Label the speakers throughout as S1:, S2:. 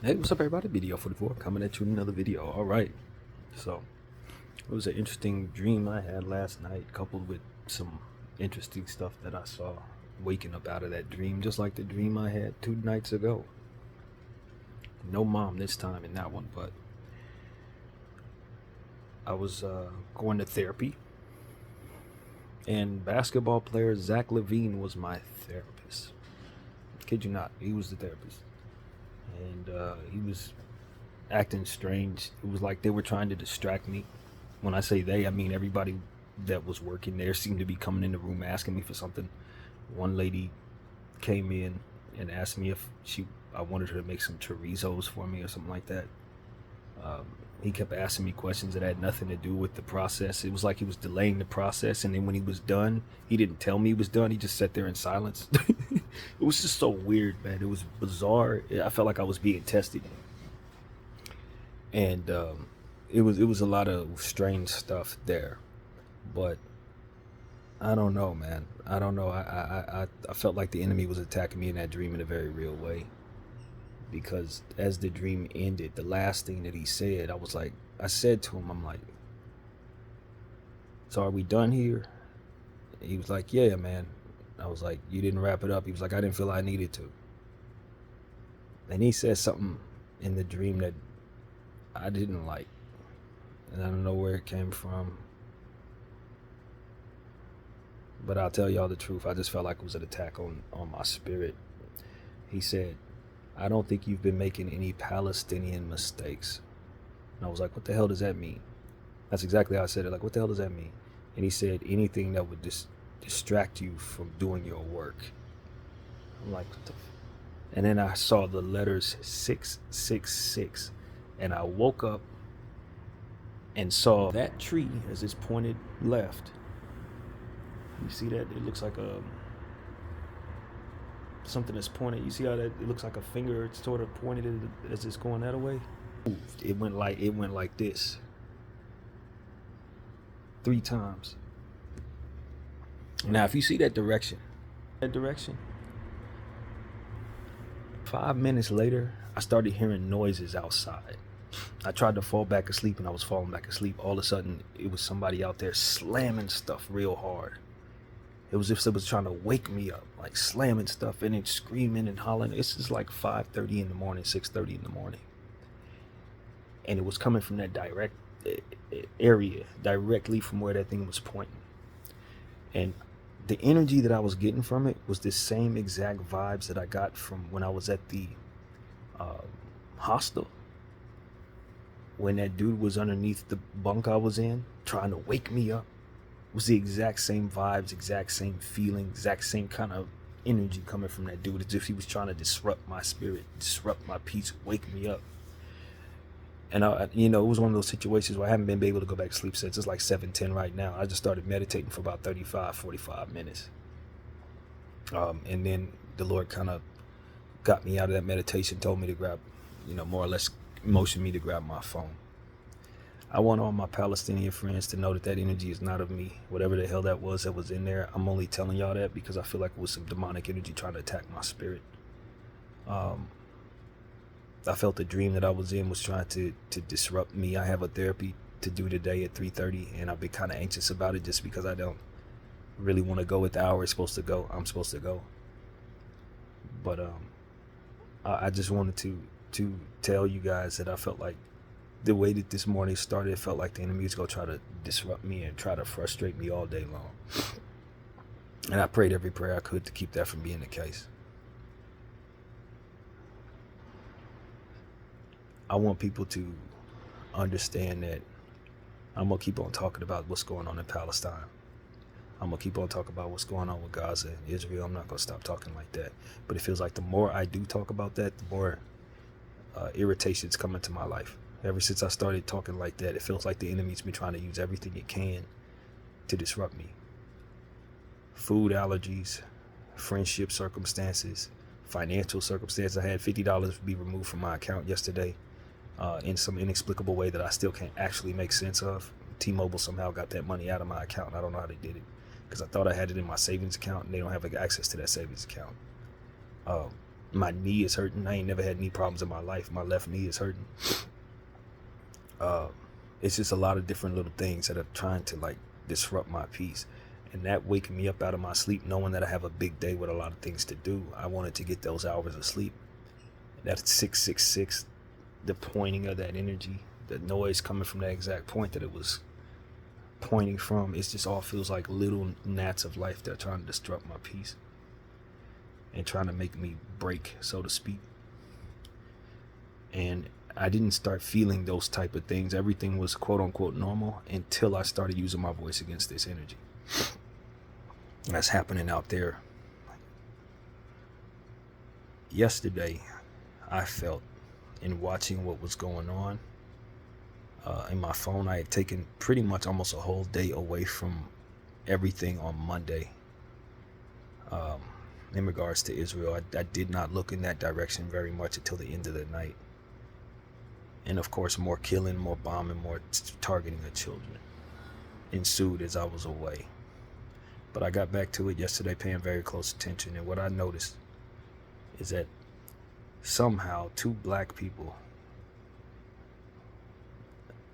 S1: Hey, what's up, everybody? BDF 44 coming at you with another video. All right, so it was an interesting dream I had last night, coupled with some interesting stuff that I saw waking up out of that dream, just like the dream I had 2 nights ago. No mom this time in that one, but I was going to therapy, and basketball player Zach Levine was my therapist. Kid you not, he was the therapist, and he was acting strange. It was like they were trying to distract me. When I say they, I mean everybody that was working there seemed to be coming in the room asking me for something. One lady came in and asked me if I wanted her to make some chorizos for me or something like that. He kept asking me questions that had nothing to do with the process. It was like he was delaying the process, and then when he was done, he didn't tell me he was done. He just sat there in silence. It was just so weird, man. It was bizarre. I felt like I was being tested, and it was a lot of strange stuff there. But I don't know, man. I don't know. I felt like the enemy was attacking me in that dream in a very real way. Because as the dream ended, the last thing that he said, I said to him, I'm like, so are we done here? He was like, yeah, man. I was like, you didn't wrap it up. He was like, I didn't feel I needed to. And he said something in the dream that I didn't like. And I don't know where it came from. But I'll tell y'all the truth. I just felt like it was an attack on my spirit. He said, I don't think you've been making any Palestinian mistakes. And I was like, what the hell does that mean? That's exactly how I said it. Like, what the hell does that mean? And he said, anything that would distract you from doing your work. I'm like, what the and then I saw the letters 666. And I woke up and saw that tree as it's pointed left. You see that? It looks like something that's pointed. You see how that it looks like a finger? It's sort of pointed as it's going that way. It went like this 3 times. Now, if you see that direction, 5 minutes later, I started hearing noises outside. I tried to fall back asleep, and I was falling back asleep. All of a sudden, it was somebody out there slamming stuff real hard. It was as if it was trying to wake me up, like slamming stuff and then screaming and hollering. This is like 5:30 in the morning, 6:30 in the morning. And it was coming from that direct area, directly from where that thing was pointing. And the energy that I was getting from it was the same exact vibes that I got from when I was at the hostel. When that dude was underneath the bunk I was in, trying to wake me up. Was the exact same vibes, exact same feeling, exact same kind of energy coming from that dude, as if he was trying to disrupt my spirit, disrupt my peace, wake me up. And it was one of those situations where I haven't been able to go back to sleep since. It's like 7:10 right now. I just started meditating for about 45 minutes. And then the Lord kind of got me out of that meditation, told me to grab, more or less motioned me to grab my phone. I want all my Palestinian friends to know that energy is not of me. Whatever the hell that was in there, I'm only telling y'all that because I feel like it was some demonic energy trying to attack my spirit. I felt the dream that I was in was trying to disrupt me. I have a therapy to do today at 3:30, and I've been kind of anxious about it just because I don't really want to go at the hour I'm supposed to go. But I just wanted to tell you guys that I felt like the way that this morning started, it felt like the enemy was going to try to disrupt me and try to frustrate me all day long. And I prayed every prayer I could to keep that from being the case. I want people to understand that I'm going to keep on talking about what's going on in Palestine. I'm going to keep on talking about what's going on with Gaza and Israel. I'm not going to stop talking like that. But it feels like the more I do talk about that, the more irritations come into my life. Ever since I started talking like that, it feels like the enemy's been trying to use everything it can to disrupt me. Food allergies, friendship circumstances, financial circumstances. I had $50 be removed from my account yesterday in some inexplicable way that I still can't actually make sense of. T-Mobile somehow got that money out of my account, and I don't know how they did it because I thought I had it in my savings account, and they don't have access to that savings account. My knee is hurting. I ain't never had knee problems in my life. My left knee is hurting. It's just a lot of different little things that are trying to like disrupt my peace. And that waking me up out of my sleep, knowing that I have a big day with a lot of things to do. I wanted to get those hours of sleep. That's 666, the pointing of that energy, the noise coming from that exact point that it was pointing from. It just all feels like little gnats of life that are trying to disrupt my peace and trying to make me break, so to speak. And I didn't start feeling those type of things. Everything was quote unquote normal until I started using my voice against this energy that's happening out there. Yesterday, I felt in watching what was going on in my phone, I had taken pretty much almost a whole day away from everything on Monday in regards to Israel. I did not look in that direction very much until the end of the night. And of course, more killing, more bombing, more targeting of children ensued as I was away. But I got back to it yesterday, paying very close attention. And what I noticed is that somehow two black people,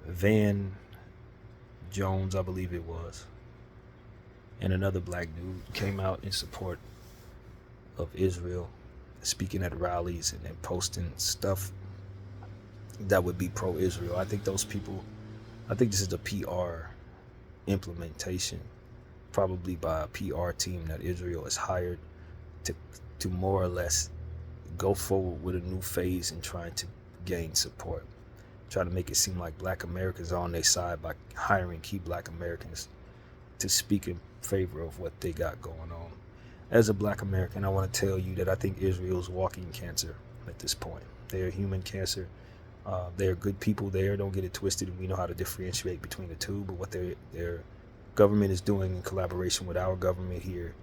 S1: Van Jones, I believe it was, and another black dude came out in support of Israel, speaking at rallies and then posting stuff that would be pro-Israel. I think those people, I think this is a PR implementation, probably by a PR team that Israel has hired to more or less go forward with a new phase and trying to gain support, try to make it seem like black Americans are on their side by hiring key black Americans to speak in favor of what they got going on. As a black American, I want to tell you that I think Israel's walking cancer at this point. They are human cancer. They're good people there. Don't get it twisted. And we know how to differentiate between the two. But what their government is doing in collaboration with our government here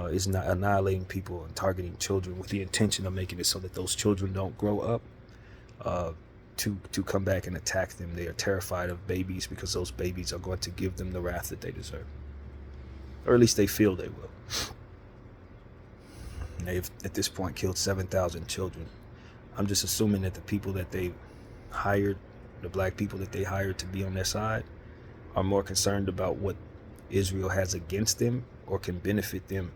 S1: is not annihilating people and targeting children with the intention of making it so that those children don't grow up to come back and attack them. They are terrified of babies because those babies are going to give them the wrath that they deserve, or at least they feel they will. They've at this point killed 7,000 children. I'm just assuming that the people that they hired, the black people that they hired to be on their side, are more concerned about what Israel has against them or can benefit them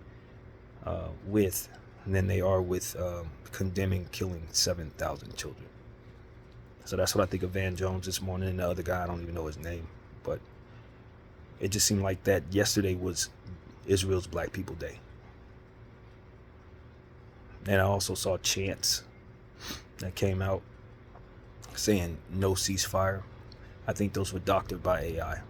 S1: with than they are with condemning killing 7,000 children. So that's what I think of Van Jones this morning, and the other guy, I don't even know his name, but it just seemed like that yesterday was Israel's Black People Day. And I also saw chants that came out saying no ceasefire. I think those were doctored by AI.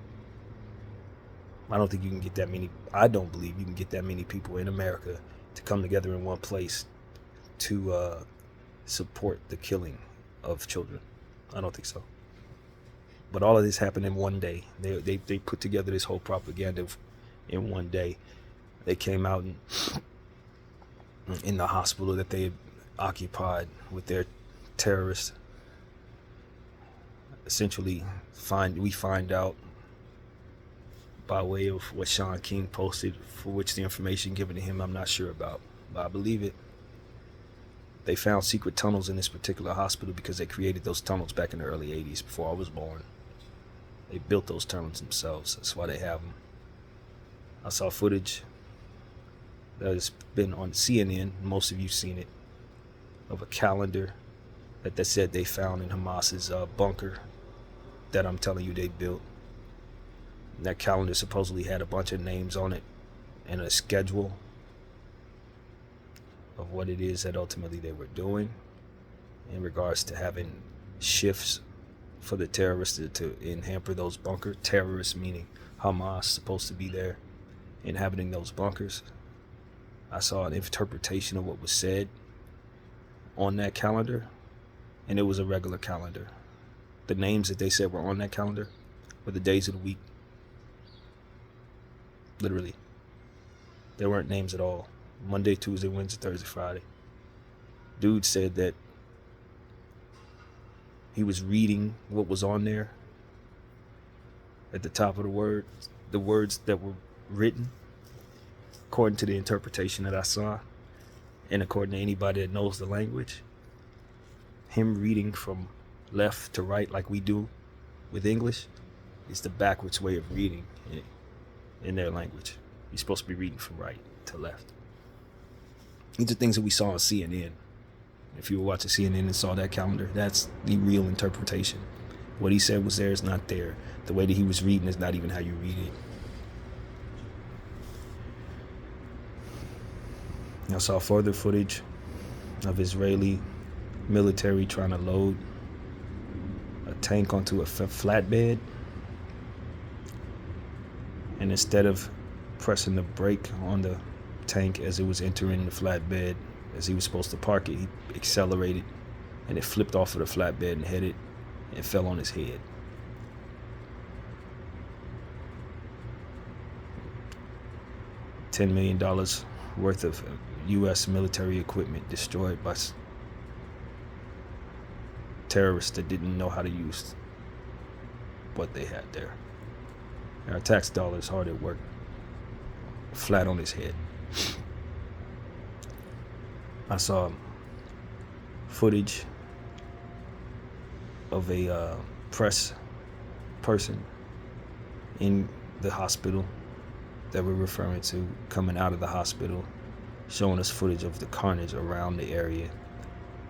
S1: I don't think you can get that many, I don't believe you can get that many people in America to come together in one place to support the killing of children. I don't think so. But all of this happened in one day. They put together this whole propaganda in one day. They came out in the hospital that they had occupied with their terrorists. Essentially, we find out by way of what Sean King posted, for which the information given to him I'm not sure about, but I believe it. They found secret tunnels in this particular hospital because they created those tunnels back in the early 80s before I was born. They built those tunnels themselves. That's why they have them. I saw footage that has been on CNN, most of you've seen it, of a calendar that they said they found in Hamas's bunker that I'm telling you they built. And that calendar supposedly had a bunch of names on it and a schedule of what it is that ultimately they were doing in regards to having shifts for the terrorists to hamper those bunkers. Terrorists meaning Hamas, supposed to be there inhabiting those bunkers. I saw an interpretation of what was said on that calendar, and it was a regular calendar. The names that they said were on that calendar were the days of the week. Literally. There weren't names at all. Monday, Tuesday, Wednesday, Thursday, Friday. Dude said that he was reading what was on there at the top of the words that were written according to the interpretation that I saw, And according to anybody that knows the language, him reading from left to right like we do with English is the backwards way of reading in their language. You're supposed to be reading from right to left. These are things that we saw on CNN. If you were watching CNN and saw that calendar, that's the real interpretation. What he said was there is not there. The way that he was reading is not even how you read it. I saw further footage of Israeli military trying to load a tank onto a flatbed. And instead of pressing the brake on the tank as it was entering the flatbed, as he was supposed to park it, he accelerated and it flipped off of the flatbed and headed and fell on his head. $10 million worth of U.S. military equipment destroyed by terrorists that didn't know how to use what they had there. Our tax dollars hard at work, flat on his head. I saw footage of a press person in the hospital that we're referring to coming out of the hospital, showing us footage of the carnage around the area,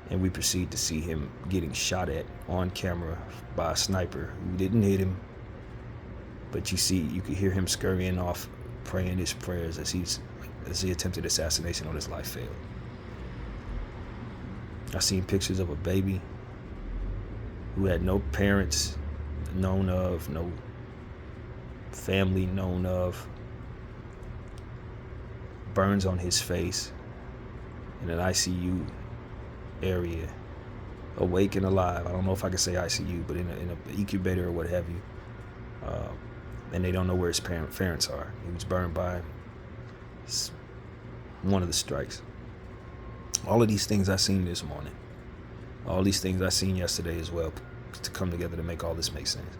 S1: and we proceed to see him getting shot at on camera by a sniper who didn't hit him, but you could hear him scurrying off, praying his prayers as he attempted assassination on his life failed. I seen pictures of a baby who had no parents known of, no family known of, burns on his face in an ICU area, awake and alive. I don't know if I can say ICU, but in an incubator or what have you. And they don't know where his parents are. He was burned by one of the strikes. All of these things I seen this morning. All these things I seen yesterday as well, to come together to make all this make sense.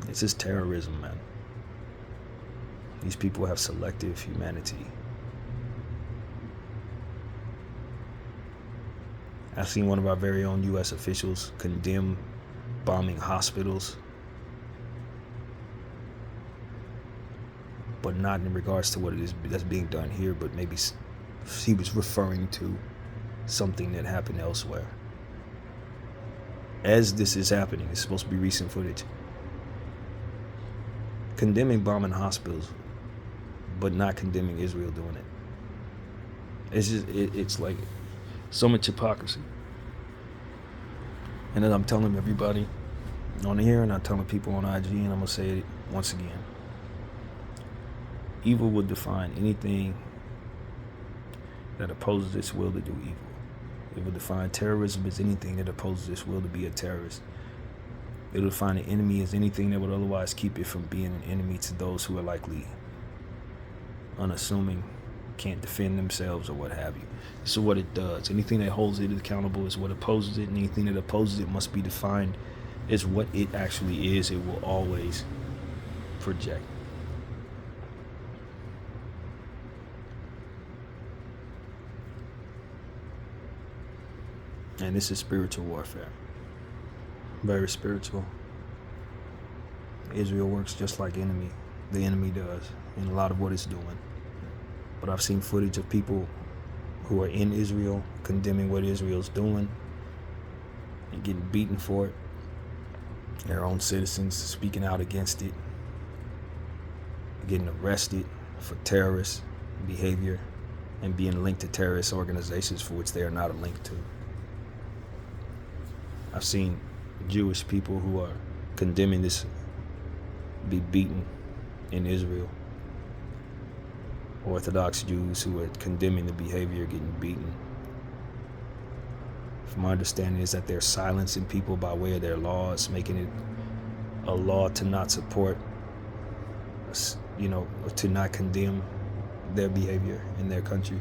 S1: It's just terrorism, man. These people have selective humanity. I've seen one of our very own U.S. officials condemn bombing hospitals, but not in regards to what it is that's being done here, but maybe he was referring to something that happened elsewhere. As this is happening, it's supposed to be recent footage, condemning bombing hospitals, but not condemning Israel doing it. It's just, it's like so much hypocrisy. And then I'm telling everybody on here, and I'm telling people on IG, and I'm going to say it once again. Evil would define anything that opposes its will to do evil. It would define terrorism as anything that opposes its will to be a terrorist. It would define an enemy as anything that would otherwise keep it from being an enemy to those who are likely unassuming, can't defend themselves, or what have you. So what it does, anything that holds it accountable is what opposes it, and anything that opposes it must be defined as what it actually is. It will always project. And this is spiritual warfare. Very spiritual. Israel works just like the enemy does in a lot of what it's doing. But I've seen footage of people who are in Israel condemning what Israel's doing and getting beaten for it. Their own citizens speaking out against it, getting arrested for terrorist behavior and being linked to terrorist organizations for which they are not linked to. I've seen Jewish people who are condemning this be beaten in Israel. Orthodox Jews who are condemning the behavior getting beaten. From my understanding is that they're silencing people by way of their laws, making it a law to not support, to not condemn their behavior in their country.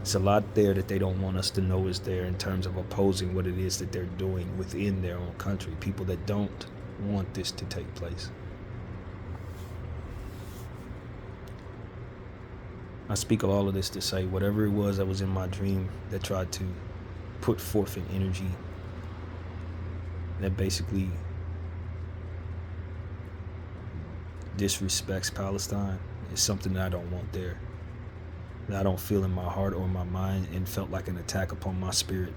S1: It's a lot there that they don't want us to know is there in terms of opposing what it is that they're doing within their own country. People that don't want this to take place. I speak of all of this to say whatever it was that was in my dream that tried to put forth an energy that basically disrespects Palestine is something that I don't want there. That I don't feel in my heart or my mind, and felt like an attack upon my spirit.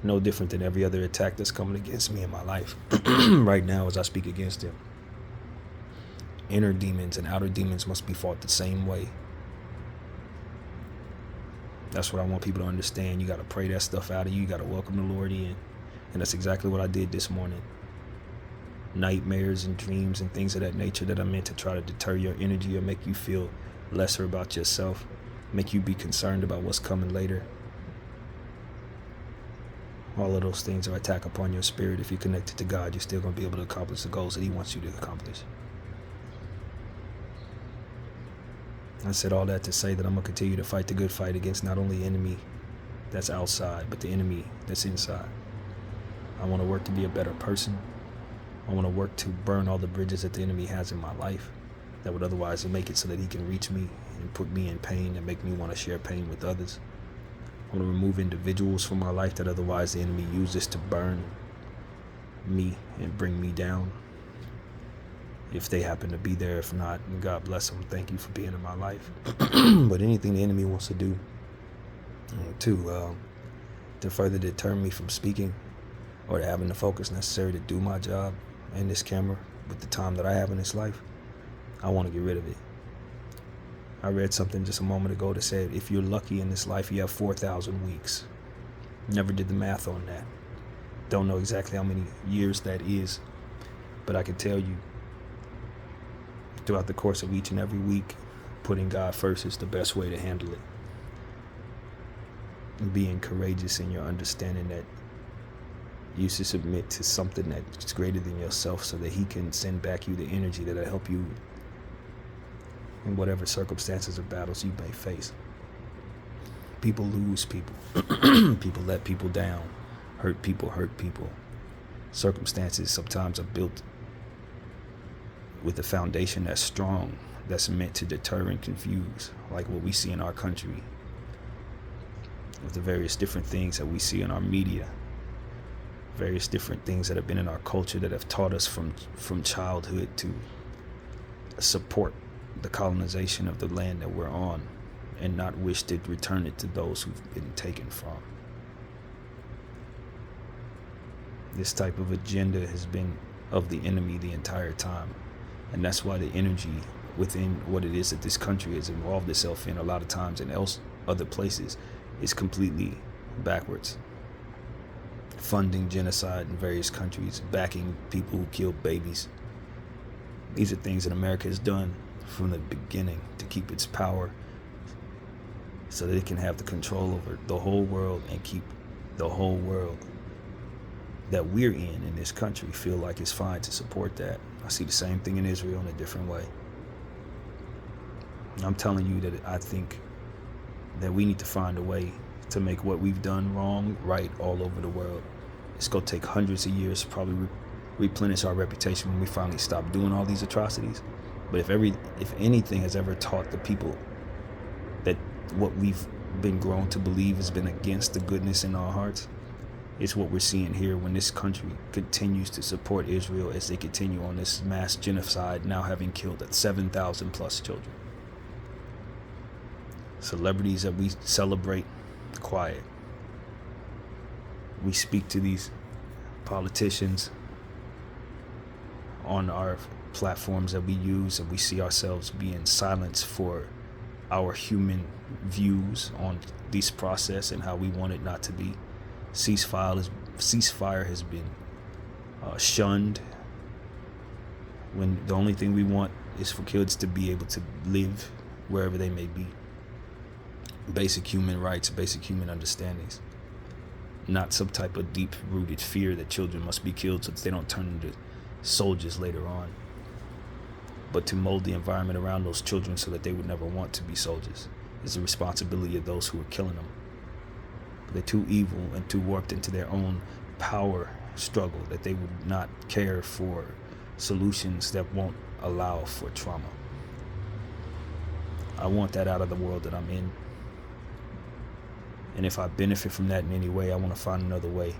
S1: No different than every other attack that's coming against me in my life right now as I speak against it. Inner demons and outer demons must be fought the same way. That's what I want people to understand. You got to pray that stuff out of you. You got to welcome the Lord in. And that's exactly what I did this morning. Nightmares and dreams and things of that nature that are meant to try to deter your energy or make you feel lesser about yourself, make you be concerned about what's coming later. All of those things are attack upon your spirit. If you're connected to God, you're still going to be able to accomplish the goals that He wants you to accomplish. I said all that to say that I'm going to continue to fight the good fight against not only the enemy that's outside, but the enemy that's inside. I want to work to be a better person. I want to work to burn all the bridges that the enemy has in my life that would otherwise make it so that he can reach me and put me in pain and make me want to share pain with others. I want to remove individuals from my life that otherwise the enemy uses to burn me and bring me down. If they happen to be there, if not, God bless them. Thank you for being in my life. But anything the enemy wants to do to further deter me from speaking or to having the focus necessary to do my job in this camera with the time that I have in this life, I want to get rid of it. I read something just a moment ago that said, if you're lucky in this life, you have 4,000 weeks. Never did the math on that. Don't know exactly how many years that is, but I can tell you, throughout the course of each and every week, putting God first is the best way to handle it. And being courageous in your understanding that you should submit to something that's greater than yourself so that He can send back you the energy that'll help you in whatever circumstances or battles you may face. People lose people. People let people down. Hurt people hurt people. Circumstances sometimes are built with a foundation that's strong, that's meant to deter and confuse, like what we see in our country, with the various different things that we see in our media, various different things that have been in our culture that have taught us from childhood to support the colonization of the land that we're on and not wish to return it to those who've been taken from. This type of agenda has been of the enemy the entire time. And that's why the energy within what it is that this country has involved itself in a lot of times and other places is completely backwards. Funding genocide in various countries, backing people who kill babies. These are things that America has done from the beginning to keep its power so that it can have the control over the whole world and keep the whole world that we're in this country feel like it's fine to support that. I see the same thing in Israel in a different way. I'm telling you that I think that we need to find a way to make what we've done wrong right all over the world. It's going to take hundreds of years to probably replenish our reputation when we finally stop doing all these atrocities. But if anything has ever taught the people that what we've been grown to believe has been against the goodness in our hearts, it's what we're seeing here when this country continues to support Israel as they continue on this mass genocide, now having killed 7,000 plus children. Celebrities that we celebrate, quiet. We speak to these politicians on our platforms that we use, and we see ourselves being silenced for our human views on this process and how we want it not to be. Ceasefire has been shunned, when the only thing we want is for kids to be able to live wherever they may be. Basic human rights, basic human understandings. Not some type of deep-rooted fear that children must be killed so that they don't turn into soldiers later on. But to mold the environment around those children so that they would never want to be soldiers is the responsibility of those who are killing them. They're too evil and too warped into their own power struggle that they would not care for solutions that won't allow for trauma. I want that out of the world that I'm in. And if I benefit from that in any way, I want to find another way.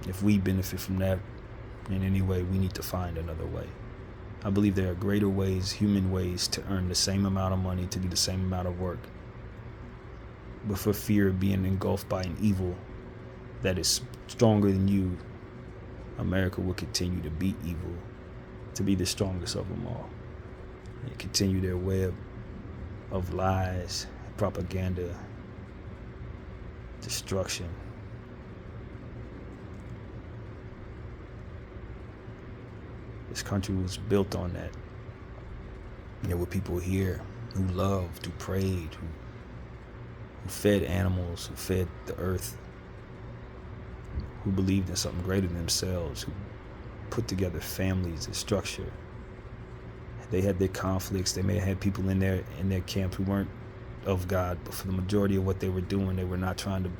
S1: If we benefit from that in any way, we need to find another way. I believe there are greater ways, human ways, to earn the same amount of money, to do the same amount of work. But for fear of being engulfed by an evil that is stronger than you, America will continue to be evil, to be the strongest of them all, and continue their web of lies, propaganda, destruction. This country was built on that. There were people here who loved, who prayed, who fed animals, who fed the earth, who believed in something greater than themselves, who put together families and structure. They had their conflicts. They may have had people in their camp who weren't of God, but for the majority of what they were doing, they were not trying to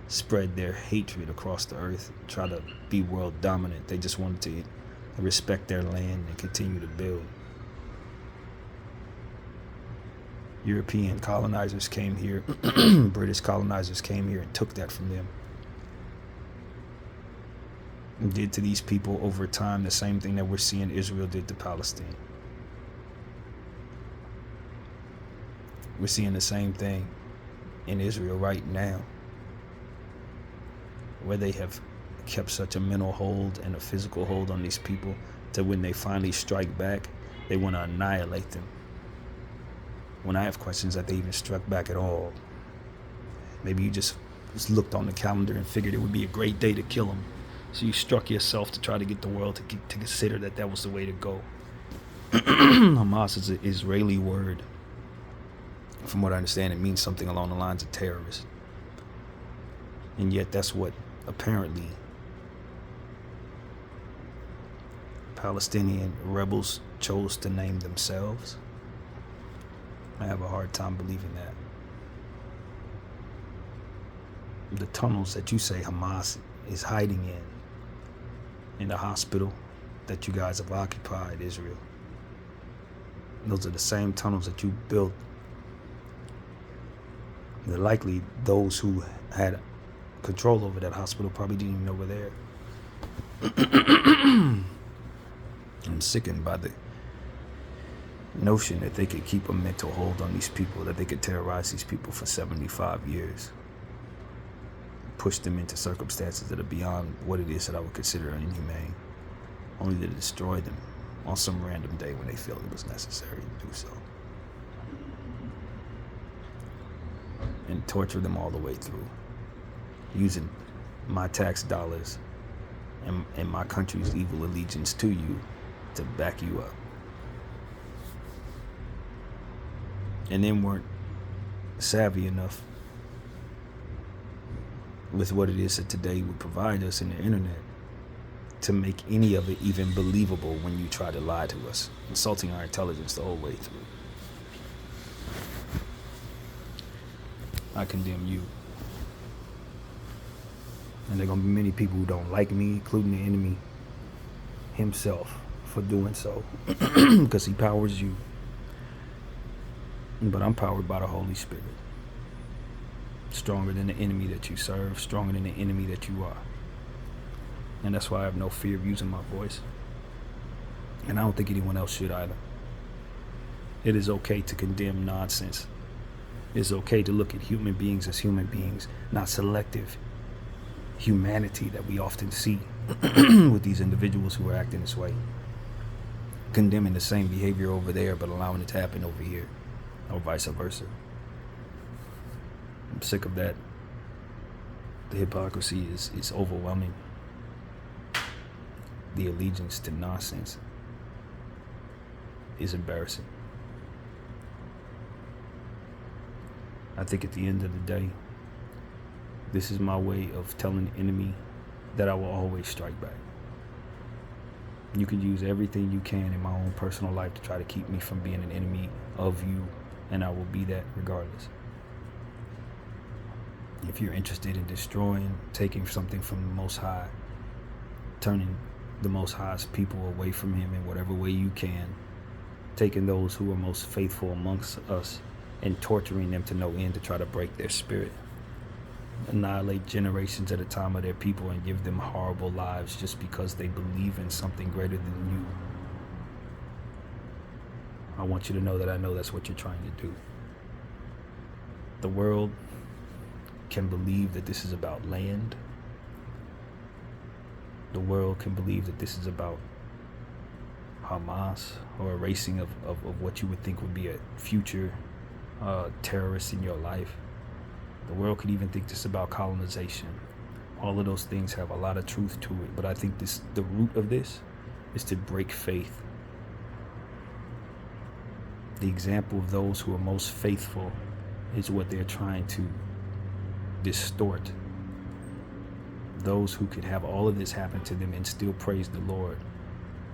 S1: spread their hatred across the earth, try to be world dominant. They just wanted to respect their land and continue to build. European colonizers came here, British colonizers came here and took that from them. And did to these people over time the same thing that we're seeing Israel did to Palestine. We're seeing the same thing in Israel right now, where they have kept such a mental hold and a physical hold on these people to when they finally strike back, they want to annihilate them. When I have questions that they even struck back at all, maybe you just looked on the calendar and figured it would be a great day to kill them, so you struck yourself to try to get the world to consider that that was the way to go. Hamas is an Israeli word. From what I understand, it means something along the lines of terrorist. And yet that's what apparently Palestinian rebels chose to name themselves. I have a hard time believing that. The tunnels that you say Hamas is hiding in the hospital that you guys have occupied, Israel, those are the same tunnels that you built. They're likely those who had control over that hospital probably didn't even know were there. I'm sickened by the notion that they could keep a mental hold on these people, that they could terrorize these people for 75 years, push them into circumstances that are beyond what it is that I would consider inhumane, only to destroy them on some random day when they feel it was necessary to do so, and torture them all the way through, using my tax dollars and my country's evil allegiance to you to back you up. And then weren't savvy enough with what it is that today would provide us in the internet to make any of it even believable when you try to lie to us, insulting our intelligence the whole way through. I condemn you. And there are going to be many people who don't like me, including the enemy himself, for doing so, because he powers you. But I'm powered by the Holy Spirit. Stronger than the enemy that you serve, stronger than the enemy that you are. And that's why I have no fear of using my voice. And I don't think anyone else should either. It is okay to condemn nonsense. It's okay to look at human beings as human beings, not selective humanity that we often see with these individuals who are acting this way. Condemning the same behavior over there, but allowing it to happen over here, or vice versa. I'm sick of that. The hypocrisy is overwhelming. The allegiance to nonsense is embarrassing. I think at the end of the day, this is my way of telling the enemy that I will always strike back. You can use everything you can in my own personal life to try to keep me from being an enemy of you, and I will be that regardless. If you're interested in destroying, taking something from the Most High, turning the Most High's people away from him in whatever way you can, taking those who are most faithful amongst us and torturing them to no end to try to break their spirit, annihilate generations at a time of their people, and give them horrible lives just because they believe in something greater than you. I want you to know that I know that's what you're trying to do. The world can believe that this is about land. The world can believe that this is about Hamas or erasing of what you would think would be a future terrorist in your life. The world could even think this is about colonization. All of those things have a lot of truth to it, but I think the root of this is to break faith. The example of those who are most faithful is what they're trying to distort. Those who could have all of this happen to them and still praise the Lord.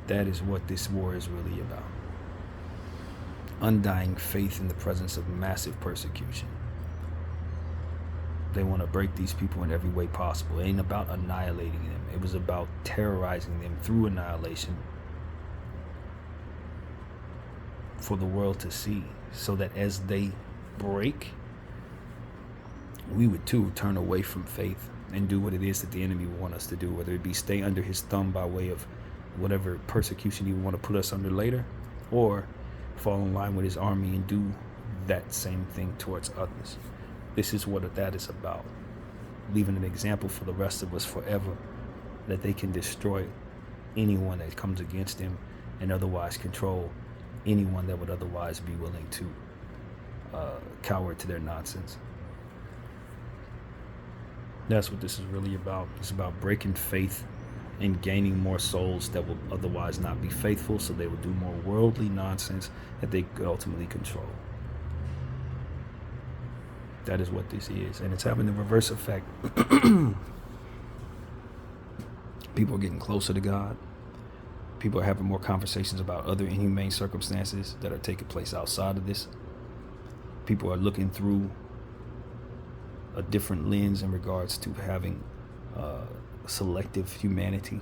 S1: That is what this war is really about. Undying faith in the presence of massive persecution. They want to break these people in every way possible. It ain't about annihilating them. It was about terrorizing them through annihilation for the world to see, so that as they break, we would too turn away from faith and do what it is that the enemy would want us to do, whether it be stay under his thumb by way of whatever persecution he would want to put us under later, or fall in line with his army and do that same thing towards others. This is what that is about. Leaving an example for the rest of us forever, that they can destroy anyone that comes against him and otherwise control anyone that would otherwise be willing to cower to their nonsense. That's what this is really about. It's about breaking faith and gaining more souls that will otherwise not be faithful, so they will do more worldly nonsense that they could ultimately control. That is what this is, and it's having the reverse effect. People are getting closer to God. People are having more conversations about other inhumane circumstances that are taking place outside of this. People are looking through a different lens in regards to having selective humanity.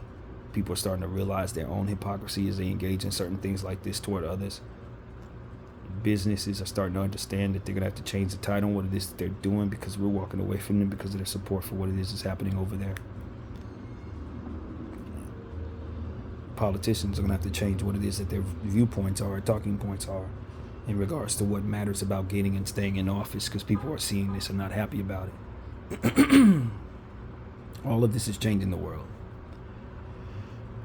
S1: People are starting to realize their own hypocrisy as they engage in certain things like this toward others. Businesses are starting to understand that they're going to have to change the tide on what it is that they're doing, because we're walking away from them because of their support for what it is that's happening over there. Politicians are going to have to change what it is that their viewpoints are, talking points are, in regards to what matters about getting and staying in office, because people are seeing this and not happy about it. All of this is changing the world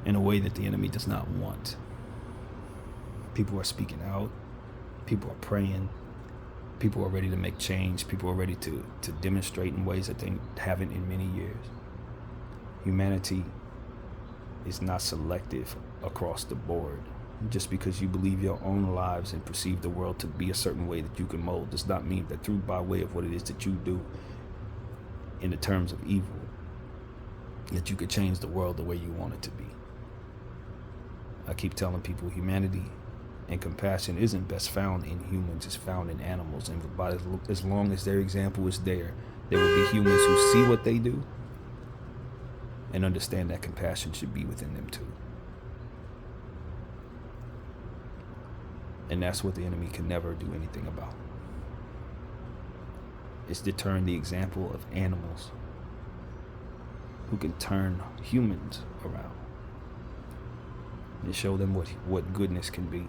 S1: in a way that the enemy does not want. People are speaking out. People are praying. People are ready to make change. People are ready to demonstrate in ways that they haven't in many years. Humanity is not selective across the board. Just because you believe your own lives and perceive the world to be a certain way that you can mold does not mean that through by way of what it is that you do in the terms of evil, that you could change the world the way you want it to be. I keep telling people humanity and compassion isn't best found in humans, it's found in animals. And as long as their example is there will be humans who see what they do and understand that compassion should be within them too. And that's what the enemy can never do anything about. It's to turn the example of animals who can turn humans around and show them what goodness can be.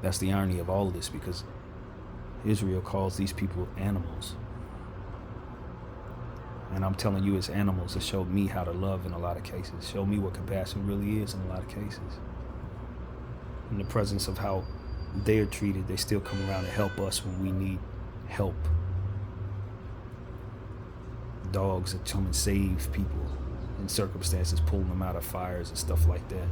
S1: That's the irony of all of this, because Israel calls these people animals. And I'm telling you, it's animals that showed me how to love in a lot of cases, show me what compassion really is in a lot of cases. In the presence of how they are treated, they still come around to help us when we need help. Dogs that come and save people in circumstances, pulling them out of fires and stuff like that.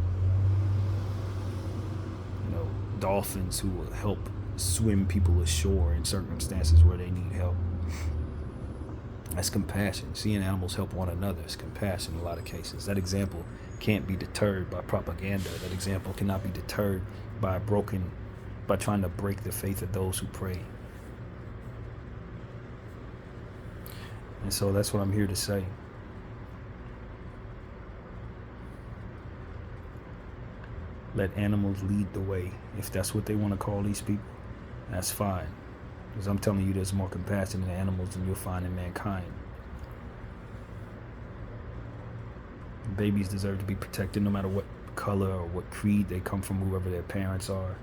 S1: You know, dolphins who will help swim people ashore in circumstances where they need help. That's compassion. Seeing animals help one another is compassion in a lot of cases. That example can't be deterred by propaganda. That example cannot be deterred by trying to break the faith of those who pray. And so that's what I'm here to say. Let animals lead the way. If that's what they want to call these people, that's fine. Because I'm telling you, there's more compassion in animals than you'll find in mankind. Babies deserve to be protected no matter what color or what creed they come from, whoever their parents are.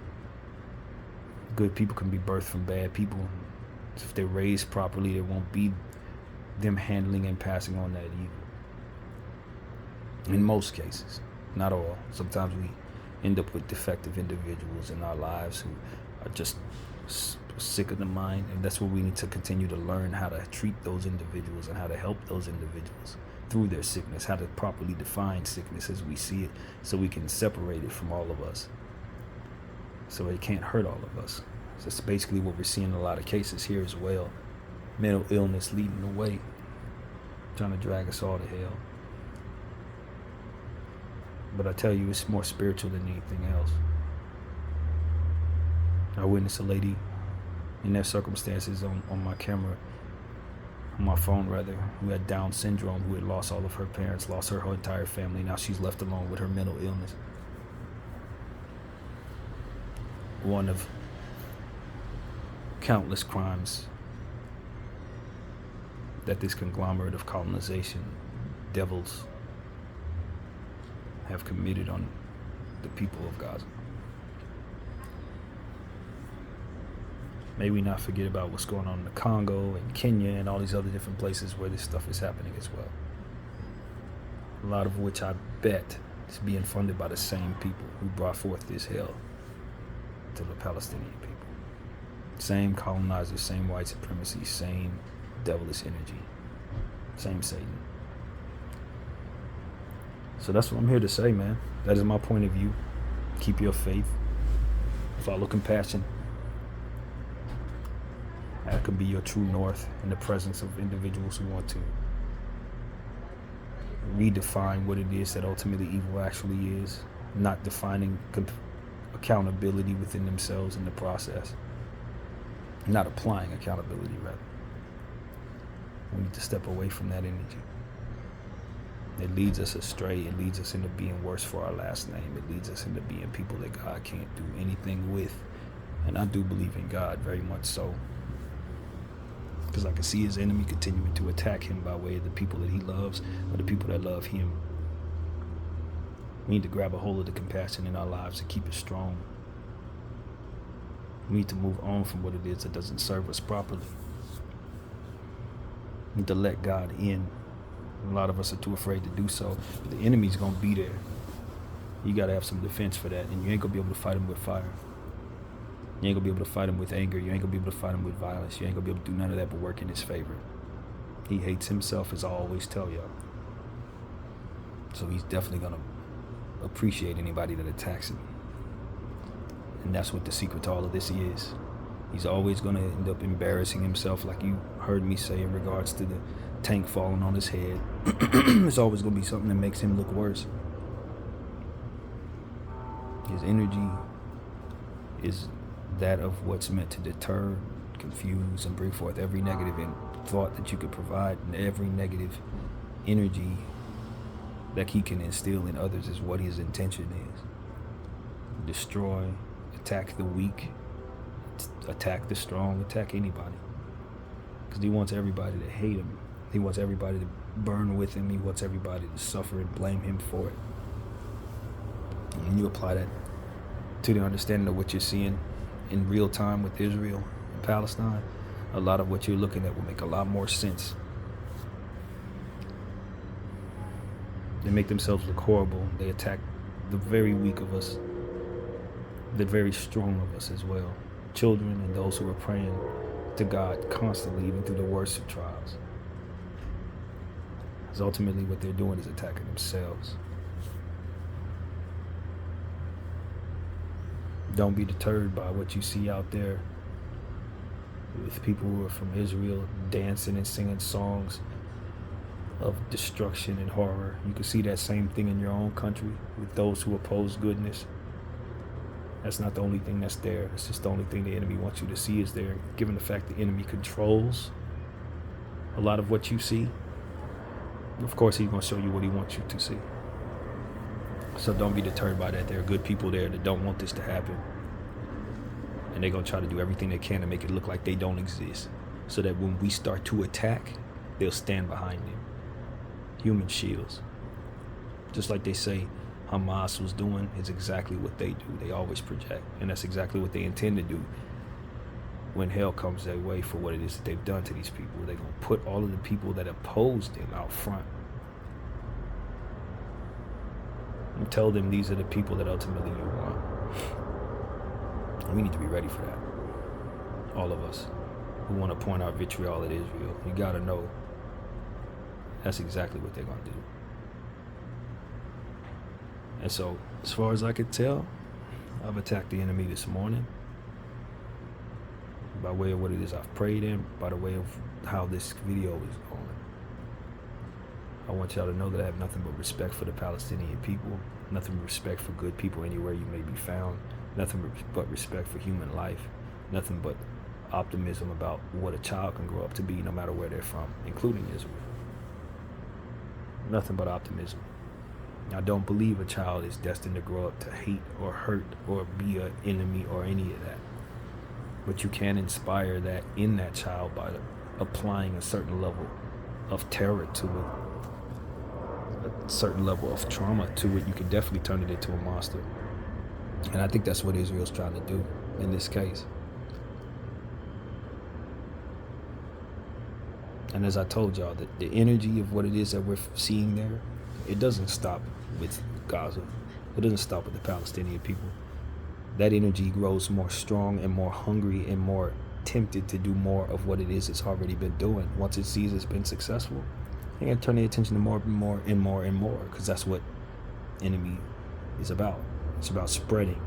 S1: Good people can be birthed from bad people. If they're raised properly, there won't be them handling and passing on that evil. In most cases, not all. Sometimes we end up with defective individuals in our lives who are just sick of the mind, and that's what we need to continue to learn, how to treat those individuals and how to help those individuals through their sickness, how to properly define sickness as we see it, so we can separate it from all of us, so it can't hurt all of us. So that's basically what we're seeing in a lot of cases here as well. Mental illness leading the way, trying to drag us all to hell. But I tell you, it's more spiritual than anything else. I witnessed a lady in their circumstances on my camera, on my phone rather, who had Down syndrome, who had lost all of her parents, lost her whole entire family. Now she's left alone with her mental illness. One of countless crimes that this conglomerate of colonization devils have committed on the people of Gaza. May we not forget about what's going on in the Congo and Kenya and all these other different places where this stuff is happening as well. A lot of which I bet is being funded by the same people who brought forth this hell to the Palestinian people. Same colonizers, same white supremacy, same devilish energy, same Satan. So that's what I'm here to say, man. That is my point of view. Keep your faith. Follow compassion. That can be your true north in the presence of individuals who want to redefine what it is that ultimately evil actually is, not defining accountability within themselves in the process, not applying accountability, rather. We need to step away from that energy. It leads us astray. It leads us into being worse for our last name. It leads us into being people that God can't do anything with. And I do believe in God, very much so, because I can see his enemy continuing to attack him by way of the people that he loves or the people that love him. We need to grab a hold of the compassion in our lives and keep it strong. We need to move on from what it is that doesn't serve us properly. We need to let God in. A lot of us are too afraid to do so. The enemy's gonna be there. You gotta have some defense for that, and you ain't gonna be able to fight him with fire. You ain't gonna be able to fight him with anger. You ain't gonna be able to fight him with violence. You ain't gonna be able to do none of that but work in his favor. He hates himself, as I always tell y'all. So he's definitely gonna appreciate anybody that attacks him. And that's what the secret to all of this is. He's always gonna end up embarrassing himself, like you heard me say in regards to the tank falling on his head. It's always gonna be something that makes him look worse. His energy is that of what's meant to deter, confuse, and bring forth every negative thought that you could provide, and every negative energy that he can instill in others is what his intention is. Destroy, attack the weak, attack the strong, attack anybody. Because he wants everybody to hate him. He wants everybody to burn with him. He wants everybody to suffer and blame him for it. And when you apply that to the understanding of what you're seeing in real time with Israel and Palestine, a lot of what you're looking at will make a lot more sense. They make themselves look horrible. They attack the very weak of us, the very strong of us as well. Children and those who are praying to God constantly, even through the worst of trials. Because ultimately what they're doing is attacking themselves. Don't be deterred by what you see out there with people who are from Israel dancing and singing songs of destruction and horror. You can see that same thing in your own country with those who oppose goodness. That's not the only thing that's there. It's just the only thing the enemy wants you to see is there. Given the fact the enemy controls a lot of what you see, of course he's going to show you what he wants you to see. So don't be deterred by that. There are good people there that don't want this to happen. And they're going to try to do everything they can to make it look like they don't exist. So that when we start to attack, they'll stand behind them. Human shields. Just like they say Hamas was doing, is exactly what they do. They always project. And that's exactly what they intend to do when hell comes their way for what it is that they've done to these people. They're going to put all of the people that oppose them out front. And tell them these are the people that ultimately you want. And we need to be ready for that. All of us who want to point out vitriol at Israel. You got to know that's exactly what they're going to do. And so, as far as I could tell, I've attacked the enemy this morning by way of what it is I've prayed in, by the way of how this video is going. I want y'all to know that I have nothing but respect for the Palestinian people, nothing but respect for good people anywhere you may be found, nothing but respect for human life, nothing but optimism about what a child can grow up to be no matter where they're from, including Israel. Nothing but optimism. I don't believe a child is destined to grow up to hate or hurt or be an enemy or any of that. But you can inspire that in that child by applying a certain level of terror to it, a certain level of trauma to it. You can definitely turn it into a monster. And I think that's what Israel's trying to do in this case. And as I told y'all, the energy of what it is that we're seeing there, it doesn't stop with Gaza. It doesn't stop with the Palestinian people. That energy grows more strong and more hungry and more tempted to do more of what it is it's already been doing. Once it sees it's been successful, they're going to turn their attention to more and more and more and more, because that's what enemy is about. It's about spreading.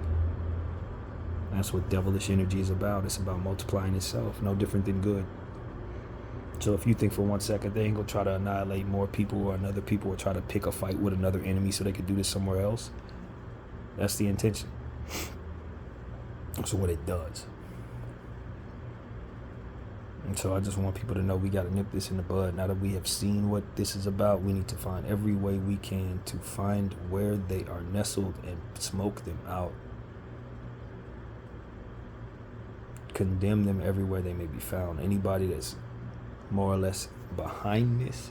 S1: That's what devilish energy is about. It's about multiplying itself, no different than good. So if you think for 1 second they ain't gonna try to annihilate more people or another people or try to pick a fight with another enemy so they could do this somewhere else, that's the intention. That's what it does. And so I just want people to know we got to nip this in the bud. Now that we have seen what this is about, we need to find every way we can to find where they are nestled and smoke them out. Condemn them everywhere they may be found. Anybody that's more or less behind this,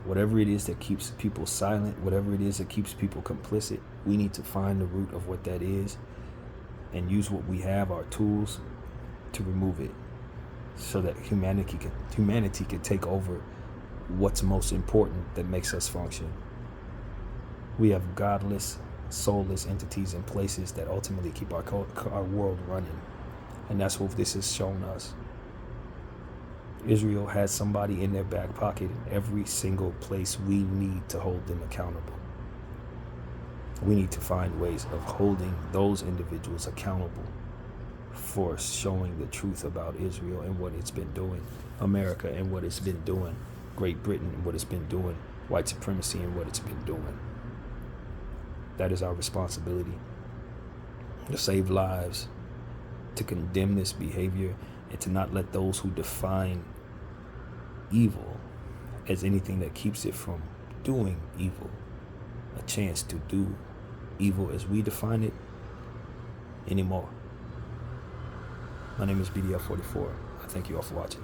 S1: whatever it is that keeps people silent, whatever it is that keeps people complicit, we need to find the root of what that is and use what we have, our tools, to remove it, so that humanity can take over what's most important that makes us function. We have godless, soulless entities and places that ultimately keep our world running, and that's what this has shown us. Israel has somebody in their back pocket in every single place we need to hold them accountable. We need to find ways of holding those individuals accountable for showing the truth about Israel and what it's been doing, America and what it's been doing, Great Britain and what it's been doing, white supremacy and what it's been doing. That is our responsibility, to save lives, to condemn this behavior, and to not let those who define evil as anything that keeps it from doing evil a chance to do evil as we define it anymore. My name is BDF 44. I thank you all for watching.